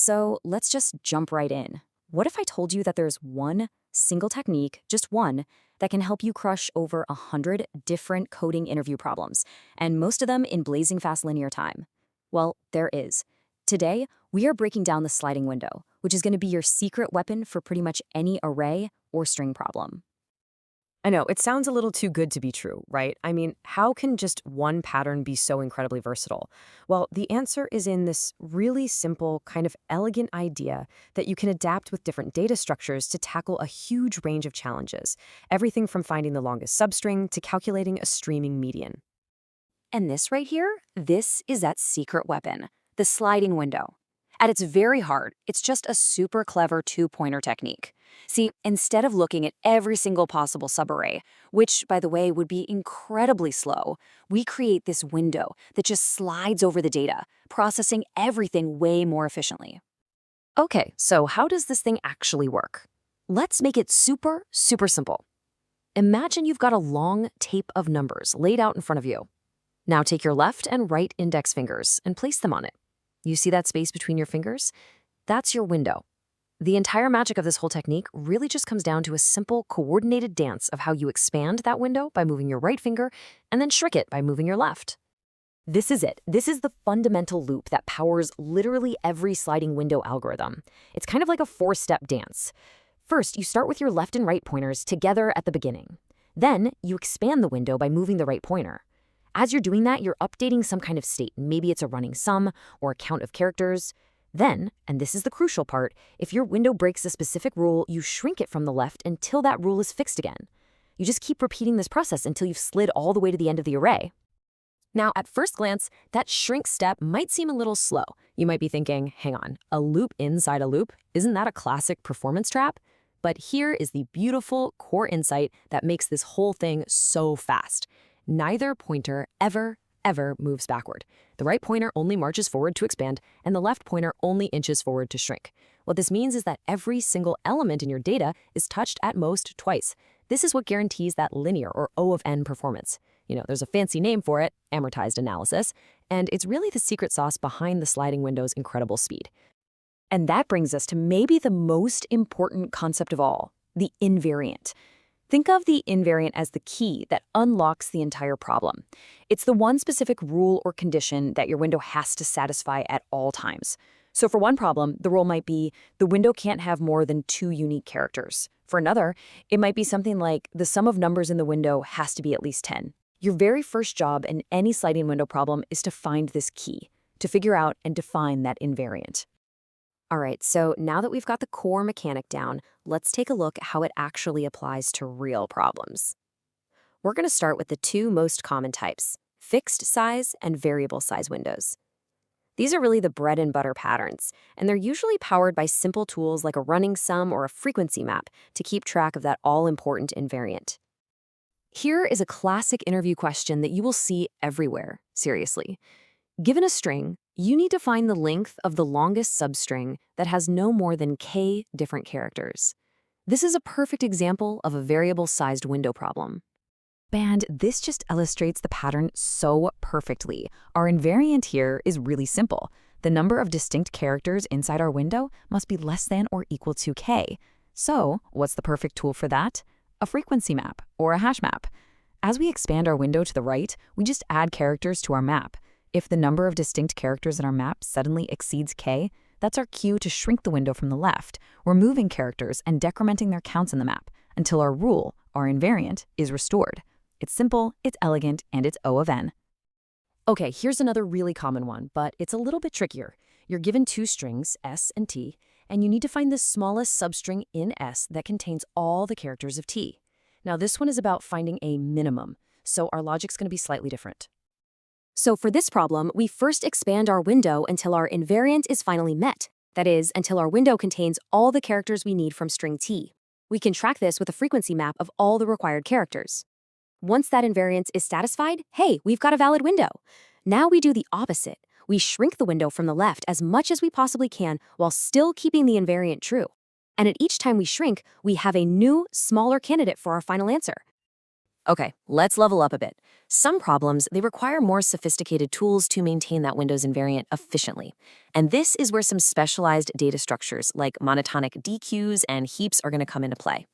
So let's just jump right in. What if I told you that there's one single technique, just one, that can help you crush over 100 different coding interview problems, and most of them in blazing fast linear time? Well, there is. Today, we are breaking down the sliding window, which is going to be your secret weapon for pretty much any array or string problem. I know, it sounds a little too good to be true, right? I mean, how can just one pattern be so incredibly versatile? Well, the answer is in this really simple, kind of elegant idea that you can adapt with different data structures to tackle a huge range of challenges. Everything from finding the longest substring to calculating a streaming median. And this right here, this is that secret weapon, the sliding window. At its very heart, it's just a super clever two-pointer technique. See, instead of looking at every single possible subarray, which, by the way, would be incredibly slow, we create this window that just slides over the data, processing everything way more efficiently. Okay, so how does this thing actually work? Let's make it super, super simple. Imagine you've got a long tape of numbers laid out in front of you. Now take your left and right index fingers and place them on it. You see that space between your fingers? That's your window. The entire magic of this whole technique really just comes down to a simple coordinated dance of how you expand that window by moving your right finger and then shrink it by moving your left. This is it. This is the fundamental loop that powers literally every sliding window algorithm. It's kind of like a four-step dance. First, you start with your left and right pointers together at the beginning. Then, you expand the window by moving the right pointer. As you're doing that, you're updating some kind of state. Maybe it's a running sum or a count of characters. Then, and this is the crucial part, if your window breaks a specific rule, you shrink it from the left until that rule is fixed again. You just keep repeating this process until you've slid all the way to the end of the array. Now, at first glance, that shrink step might seem a little slow. You might be thinking, hang on, a loop inside a loop? Isn't that a classic performance trap? But here is the beautiful core insight that makes this whole thing so fast. Neither pointer ever moves backward. The right pointer only marches forward to expand, and the left pointer only inches forward to shrink. What this means is that every single element in your data is touched at most twice. This is what guarantees that linear or O of n performance. There's a fancy name for it, amortized analysis, and it's really the secret sauce behind the sliding window's incredible speed. And that brings us to maybe the most important concept of all, the invariant. Think of the invariant as the key that unlocks the entire problem. It's the one specific rule or condition that your window has to satisfy at all times. So for one problem, the rule might be the window can't have more than 2 unique characters. For another, it might be something like the sum of numbers in the window has to be at least 10. Your very first job in any sliding window problem is to find this key, to figure out and define that invariant. All right, so now that we've got the core mechanic down, let's take a look at how it actually applies to real problems. We're going to start with the two most common types, fixed size and variable size windows. These are really the bread and butter patterns, and they're usually powered by simple tools like a running sum or a frequency map to keep track of that all-important invariant. Here is a classic interview question that you will see everywhere, seriously. Given a string, you need to find the length of the longest substring that has no more than k different characters. This is a perfect example of a variable-sized window problem. And this just illustrates the pattern so perfectly. Our invariant here is really simple. The number of distinct characters inside our window must be less than or equal to k. So, what's the perfect tool for that? A frequency map or a hash map. As we expand our window to the right, we just add characters to our map. If the number of distinct characters in our map suddenly exceeds k, that's our cue to shrink the window from the left. We're moving characters and decrementing their counts in the map until our rule, our invariant, is restored. It's simple, it's elegant, and it's O of n. Okay, here's another really common one, but it's a little bit trickier. You're given two strings, s and t, and you need to find the smallest substring in s that contains all the characters of t. Now, this one is about finding a minimum, so our logic's going to be slightly different. So for this problem, we first expand our window until our invariant is finally met. That is, until our window contains all the characters we need from string t. We can track this with a frequency map of all the required characters. Once that invariance is satisfied, hey, we've got a valid window. Now we do the opposite. We shrink the window from the left as much as we possibly can while still keeping the invariant true. And at each time we shrink, we have a new, smaller candidate for our final answer. Okay, let's level up a bit. Some problems, they require more sophisticated tools to maintain that Windows invariant efficiently. And this is where some specialized data structures like monotonic dequeues and heaps are going to come into play.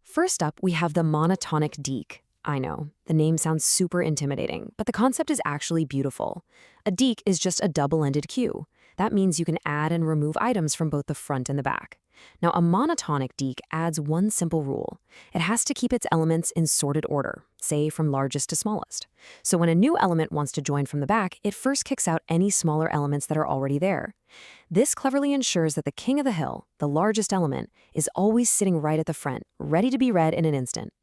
First up, we have the monotonic deque. I know, the name sounds super intimidating, but the concept is actually beautiful. A deque is just a double-ended queue. That means you can add and remove items from both the front and the back. Now, a monotonic deque adds one simple rule. It has to keep its elements in sorted order, say from largest to smallest. So when a new element wants to join from the back, it first kicks out any smaller elements that are already there. This cleverly ensures that the king of the hill, the largest element, is always sitting right at the front, ready to be read in an instant.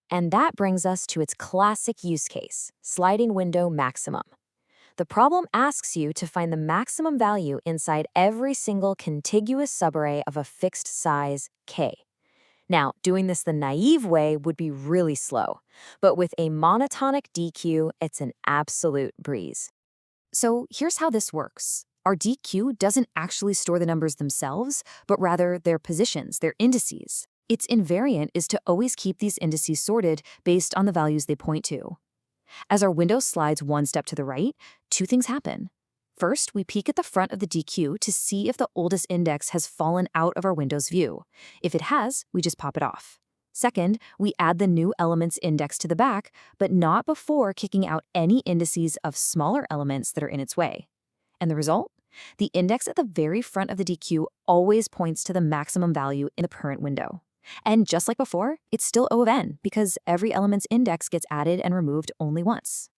And that brings us to its classic use case, sliding window maximum. The problem asks you to find the maximum value inside every single contiguous subarray of a fixed size k. Now, doing this the naive way would be really slow, but with a monotonic deque, it's an absolute breeze. So here's how this works. Our deque doesn't actually store the numbers themselves, but rather their positions, their indices. Its invariant is to always keep these indices sorted based on the values they point to. As our window slides one step to the right, two things happen. First, we peek at the front of the deque to see if the oldest index has fallen out of our window's view. If it has, we just pop it off. Second, we add the new element's index to the back, but not before kicking out any indices of smaller elements that are in its way. And the result? The index at the very front of the deque always points to the maximum value in the current window. And just like before, it's still O of n because every element's index gets added and removed only once.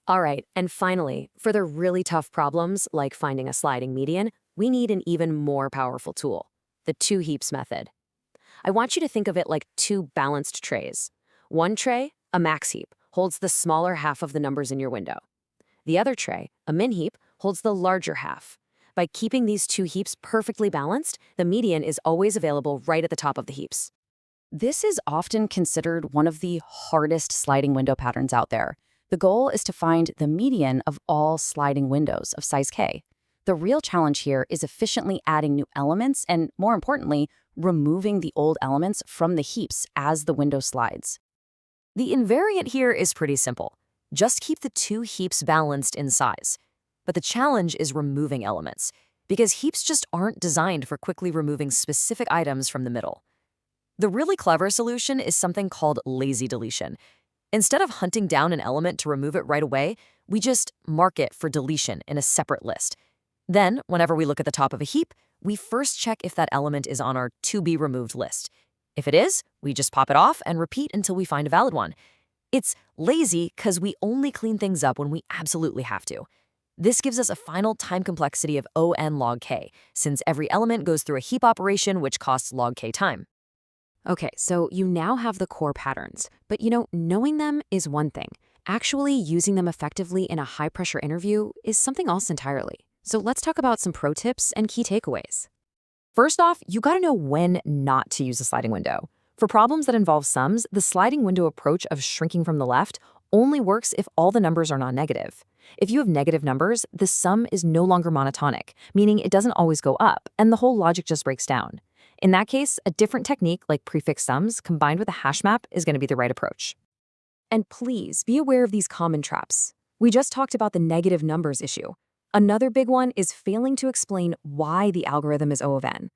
All right, and finally, for the really tough problems like finding a sliding median, we need an even more powerful tool, the two heaps method. I want you to think of it like two balanced trays. One tray, a max heap, holds the smaller half of the numbers in your window. The other tray, a min heap, holds the larger half. By keeping these two heaps perfectly balanced, the median is always available right at the top of the heaps. This is often considered one of the hardest sliding window patterns out there. The goal is to find the median of all sliding windows of size k. The real challenge here is efficiently adding new elements and, more importantly, removing the old elements from the heaps as the window slides. The invariant here is pretty simple. Just keep the two heaps balanced in size. But the challenge is removing elements, because heaps just aren't designed for quickly removing specific items from the middle. The really clever solution is something called lazy deletion. Instead of hunting down an element to remove it right away, we just mark it for deletion in a separate list. Then, whenever we look at the top of a heap, we first check if that element is on our to-be-removed list. If it is, we just pop it off and repeat until we find a valid one. It's lazy because we only clean things up when we absolutely have to. This gives us a final time complexity of O n log k, since every element goes through a heap operation which costs log k time. Okay, so you now have the core patterns, but knowing them is one thing. Actually using them effectively in a high-pressure interview is something else entirely. So let's talk about some pro tips and key takeaways. First off, you gotta know when not to use a sliding window. For problems that involve sums, the sliding window approach of shrinking from the left only works if all the numbers are non-negative. If you have negative numbers, the sum is no longer monotonic, meaning it doesn't always go up, and the whole logic just breaks down. In that case, a different technique like prefix sums combined with a hash map is going to be the right approach. And please be aware of these common traps. We just talked about the negative numbers issue. Another big one is failing to explain why the algorithm is O of n.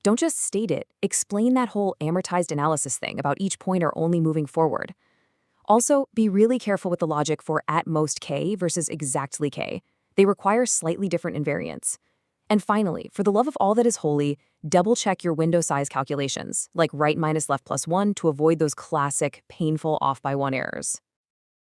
Don't just state it, explain that whole amortized analysis thing about each pointer only moving forward. Also, be really careful with the logic for at most k versus exactly k. They require slightly different invariants. And finally, for the love of all that is holy, double-check your window size calculations, like right minus left plus 1 to avoid those classic, painful off by 1 errors.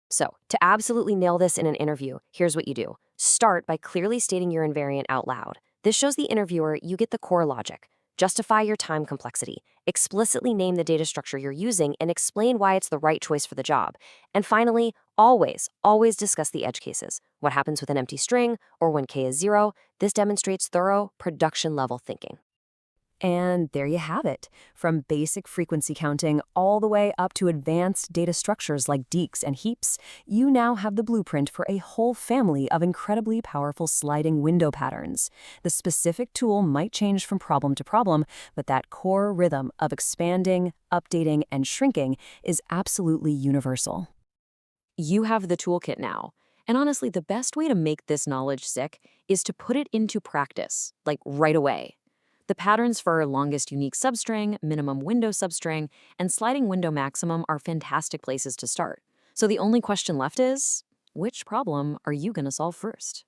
So, to absolutely nail this in an interview, here's what you do. Start by clearly stating your invariant out loud. This shows the interviewer you get the core logic. Justify your time complexity. Explicitly name the data structure you're using and explain why it's the right choice for the job. And finally, always discuss the edge cases. What happens with an empty string or when k is 0? This demonstrates thorough, production-level thinking. And there you have it. From basic frequency counting all the way up to advanced data structures like deques and heaps, you now have the blueprint for a whole family of incredibly powerful sliding window patterns. The specific tool might change from problem to problem, but that core rhythm of expanding, updating, and shrinking is absolutely universal. You have the toolkit now. And honestly, the best way to make this knowledge stick is to put it into practice, like right away. The patterns for longest unique substring, minimum window substring, and sliding window maximum are fantastic places to start. So the only question left is, which problem are you going to solve first?